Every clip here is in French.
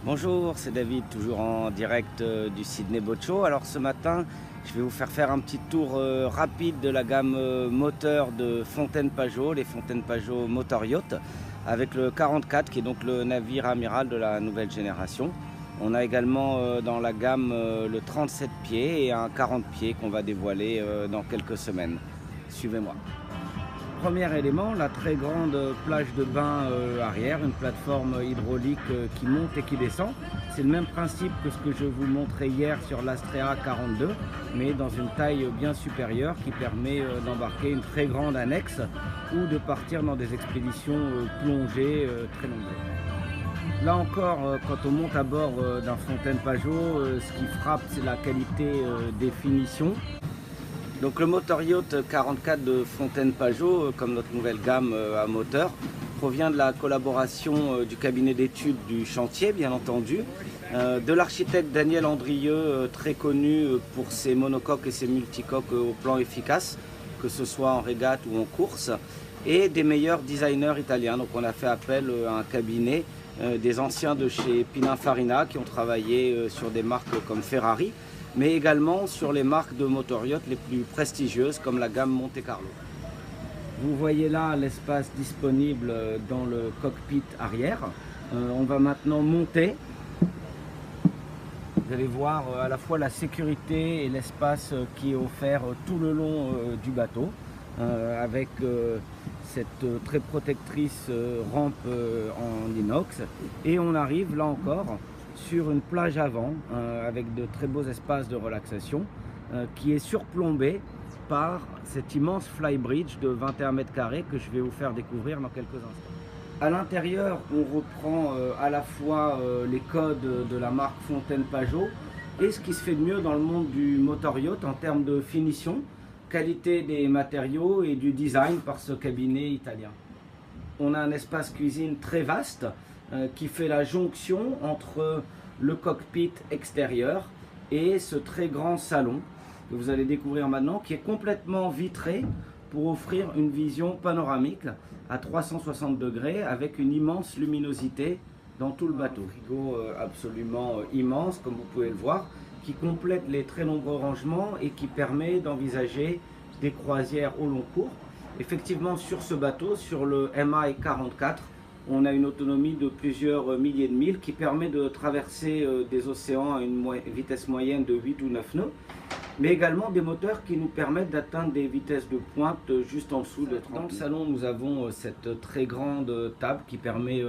Bonjour, c'est David, toujours en direct du Sydney Boat Show. Alors ce matin, je vais vous faire un petit tour rapide de la gamme moteur de Fountaine-Pajot, les Fountaine-Pajot Motor Yacht, avec le 44 qui est donc le navire amiral de la nouvelle génération. On a également dans la gamme le 37 pieds et un 40 pieds qu'on va dévoiler dans quelques semaines. Suivez-moi. Premier élément, la très grande plage de bain arrière, une plateforme hydraulique qui monte et qui descend. C'est le même principe que ce que je vous montrais hier sur l'Astrea 42, mais dans une taille bien supérieure qui permet d'embarquer une très grande annexe ou de partir dans des expéditions plongées très nombreuses. Là encore, quand on monte à bord d'un Fountaine-Pajot, ce qui frappe, c'est la qualité des finitions. Donc le Motor Yacht 44 de Fountaine-Pajot, comme notre nouvelle gamme à moteur, provient de la collaboration du cabinet d'études du chantier, bien entendu, de l'architecte Daniel Andrieux, très connu pour ses monocoques et ses multicoques au plan efficace, que ce soit en régate ou en course, et des meilleurs designers italiens. Donc on a fait appel à un cabinet des anciens de chez Pininfarina qui ont travaillé sur des marques comme Ferrari, mais également sur les marques de motor yacht les plus prestigieuses comme la gamme Monte Carlo. Vous voyez là l'espace disponible dans le cockpit arrière. On va maintenant monter. Vous allez voir à la fois la sécurité et l'espace qui est offert tout le long du bateau, avec cette très protectrice rampe en inox. Et on arrive là encore sur une plage avant avec de très beaux espaces de relaxation qui est surplombée par cet immense flybridge de 21 mètres carrés que je vais vous faire découvrir dans quelques instants. À l'intérieur, on reprend à la fois les codes de la marque Fountaine-Pajot et ce qui se fait de mieux dans le monde du motor yacht en termes de finition, qualité des matériaux et du design par ce cabinet italien. On a un espace cuisine très vaste qui fait la jonction entre le cockpit extérieur et ce très grand salon que vous allez découvrir maintenant, qui est complètement vitré pour offrir une vision panoramique à 360 degrés avec une immense luminosité dans tout le bateau. Un frigo absolument immense, comme vous pouvez le voir, qui complète les très nombreux rangements et qui permet d'envisager des croisières au long cours. Effectivement, sur ce bateau, sur le MI 44, on a une autonomie de plusieurs milliers de milles qui permet de traverser des océans à une vitesse moyenne de 8 ou 9 nœuds, mais également des moteurs qui nous permettent d'atteindre des vitesses de pointe juste en dessous de 30. Dans le salon, nous avons cette très grande table qui permet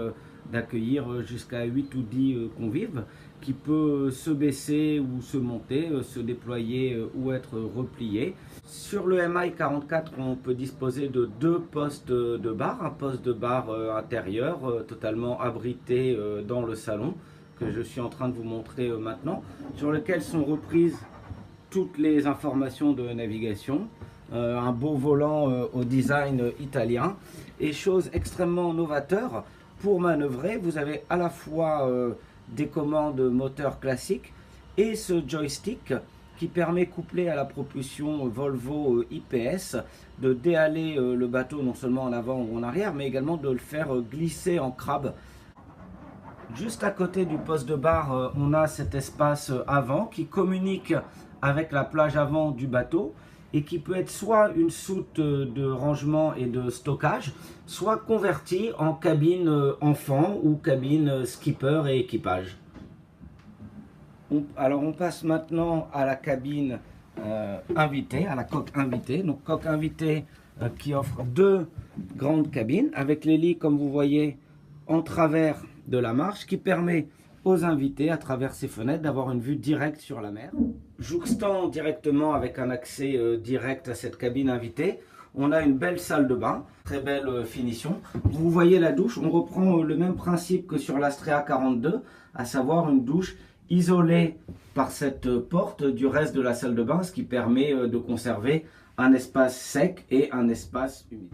d'accueillir jusqu'à 8 ou 10 convives, qui peut se baisser ou se monter, se déployer ou être replié. Sur le MI 44, on peut disposer de deux postes de bar, un poste de bar intérieur totalement abrité dans le salon, que je suis en train de vous montrer maintenant, sur lequel sont reprises toutes les informations de navigation, un beau volant au design italien, et chose extrêmement novateur, pour manœuvrer, vous avez à la fois des commandes moteur classiques et ce joystick qui permet, couplé à la propulsion Volvo IPS, de déhaler le bateau non seulement en avant ou en arrière, mais également de le faire glisser en crabe. Juste à côté du poste de bar, on a cet espace avant qui communique avec la plage avant du bateau et qui peut être soit une soute de rangement et de stockage, soit converti en cabine enfant ou cabine skipper et équipage. Alors on passe maintenant à la cabine invitée, à la coque invitée. Donc coque invitée qui offre deux grandes cabines avec les lits, comme vous voyez, en travers de la marche, qui permet aux invités, à travers ces fenêtres, d'avoir une vue directe sur la mer. Jouxtant directement avec un accès direct à cette cabine invitée, on a une belle salle de bain, très belle finition. Vous voyez la douche, on reprend le même principe que sur l'Astrea 42, à savoir une douche isolée par cette porte du reste de la salle de bain, ce qui permet de conserver un espace sec et un espace humide.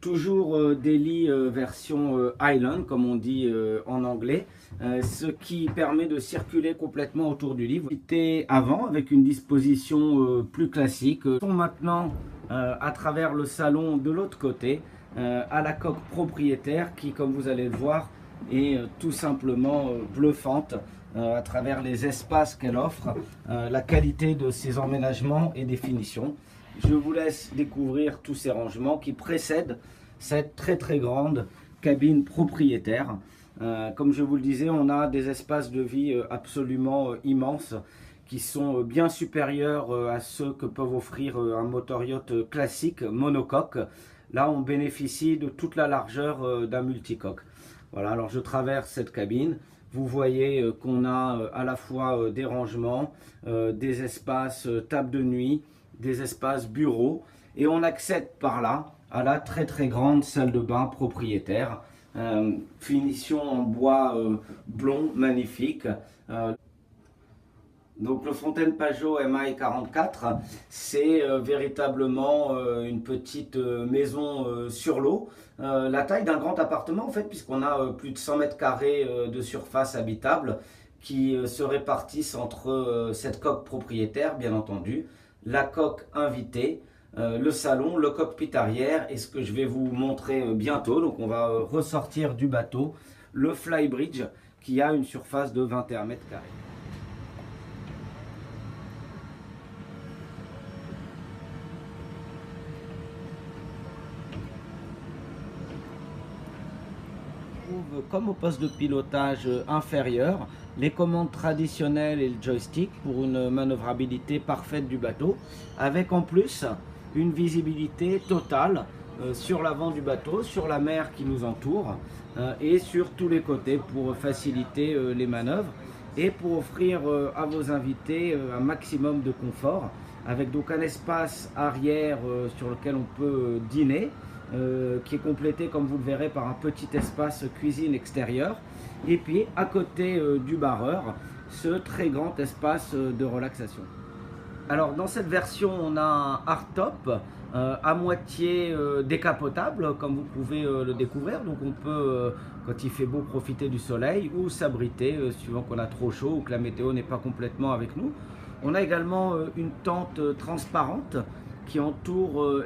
Toujours des lits version Island, comme on dit en anglais, ce qui permet de circuler complètement autour du lit. Vous êtes avant avec une disposition plus classique. Nous sommes maintenant à travers le salon de l'autre côté, à la coque propriétaire qui, comme vous allez le voir, est tout simplement bluffante à travers les espaces qu'elle offre, la qualité de ses emménagements et des finitions. Je vous laisse découvrir tous ces rangements qui précèdent cette très grande cabine propriétaire. Comme je vous le disais, on a des espaces de vie absolument immenses qui sont bien supérieurs à ceux que peuvent offrir un motor-yacht classique monocoque. Là, on bénéficie de toute la largeur d'un multicoque. Voilà, alors je traverse cette cabine. Vous voyez qu'on a à la fois des rangements, des espaces table de nuit, des espaces bureaux, et on accède par là à la très grande salle de bain propriétaire. Finition en bois blond magnifique. Donc le Fontaine Pajot MI 44, c'est véritablement une petite maison sur l'eau. La taille d'un grand appartement en fait, puisqu'on a plus de 100 mètres carrés de surface habitable qui se répartissent entre cette coque propriétaire bien entendu, la coque invitée, le salon, le cockpit arrière et ce que je vais vous montrer bientôt. Donc on va ressortir du bateau, le Flybridge qui a une surface de 21 mètres carrés. Comme au poste de pilotage inférieur, les commandes traditionnelles et le joystick pour une manœuvrabilité parfaite du bateau, avec en plus une visibilité totale sur l'avant du bateau, sur la mer qui nous entoure et sur tous les côtés pour faciliter les manœuvres et pour offrir à vos invités un maximum de confort, avec donc un espace arrière sur lequel on peut dîner, qui est complété comme vous le verrez par un petit espace cuisine extérieur et puis à côté du barreur ce très grand espace de relaxation. Alors dans cette version on a un hardtop à moitié décapotable comme vous pouvez le découvrir, donc on peut quand il fait beau profiter du soleil ou s'abriter suivant qu'on a trop chaud ou que la météo n'est pas complètement avec nous. On a également une tente transparente qui entoure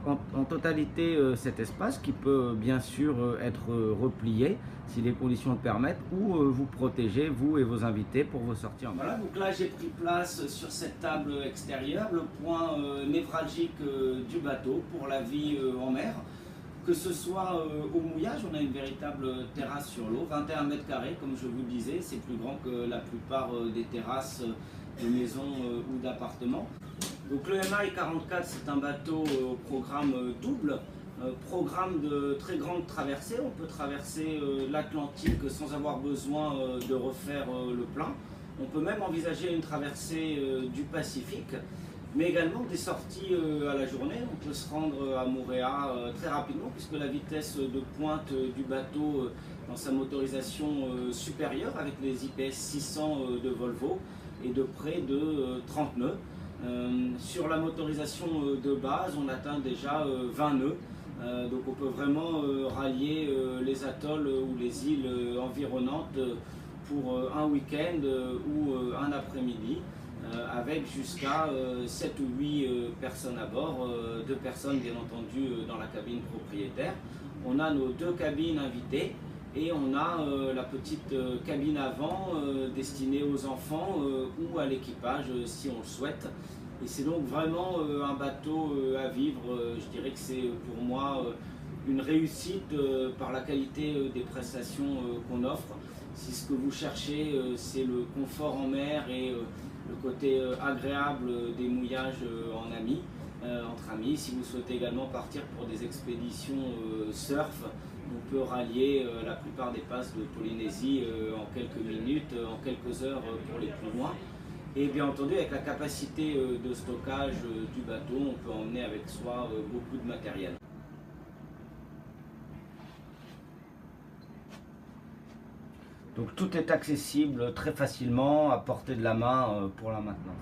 en totalité cet espace qui peut bien sûr être replié si les conditions le permettent ou vous protéger vous et vos invités pour vos sorties en mer. Voilà, donc là j'ai pris place sur cette table extérieure, le point névralgique du bateau pour la vie en mer. Que ce soit au mouillage, on a une véritable terrasse sur l'eau, 21 mètres carrés comme je vous le disais, c'est plus grand que la plupart des terrasses de maisons ou d'appartements. Donc le MI 44 c'est un bateau au programme double, programme de très grande traversée. On peut traverser l'Atlantique sans avoir besoin de refaire le plein. On peut même envisager une traversée du Pacifique, mais également des sorties à la journée. On peut se rendre à Moorea très rapidement puisque la vitesse de pointe du bateau dans sa motorisation supérieure avec les IPS 600 de Volvo est de près de 30 nœuds. Sur la motorisation de base, on atteint déjà 20 nœuds. Donc on peut vraiment rallier les atolls ou les îles environnantes pour un week-end ou un après-midi avec jusqu'à 7 ou 8 personnes à bord, 2 personnes bien entendu dans la cabine propriétaire. On a nos 2 cabines invitées et on a la petite cabine avant destinée aux enfants ou à l'équipage si on le souhaite. Et c'est donc vraiment un bateau à vivre. Je dirais que c'est pour moi une réussite par la qualité des prestations qu'on offre. Si ce que vous cherchez c'est le confort en mer et le côté agréable des mouillages en amis, entre amis, si vous souhaitez également partir pour des expéditions surf, on peut rallier la plupart des passes de Polynésie en quelques minutes, en quelques heures pour les plus loin. Et bien entendu, avec la capacité de stockage du bateau, on peut emmener avec soi beaucoup de matériel. Donc tout est accessible très facilement, à portée de la main pour la maintenance.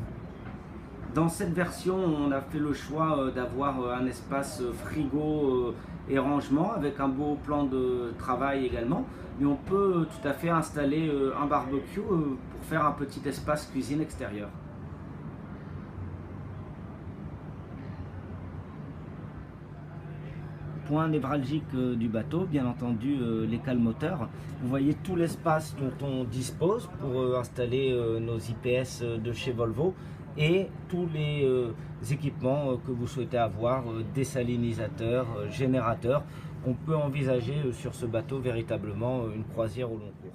Dans cette version, on a fait le choix d'avoir un espace frigo et rangement avec un beau plan de travail également. Mais on peut tout à fait installer un barbecue pour faire un petit espace cuisine extérieur. point névralgique du bateau, bien entendu les cales moteurs. Vous voyez tout l'espace dont on dispose pour installer nos IPS de chez Volvo et tous les équipements que vous souhaitez avoir, désalinisateurs, générateurs. On peut envisager sur ce bateau véritablement une croisière au long cours.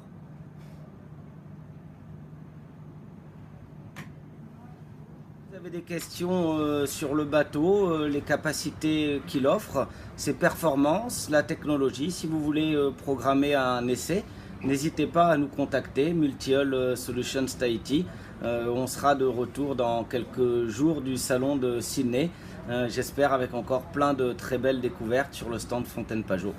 Vous avez des questions sur le bateau, les capacités qu'il offre, ses performances, la technologie. Si vous voulez programmer un essai, n'hésitez pas à nous contacter, Multi-Hull Solutions Tahiti. On sera de retour dans quelques jours du salon de Sydney, j'espère avec encore plein de très belles découvertes sur le stand Fontaine Pajot.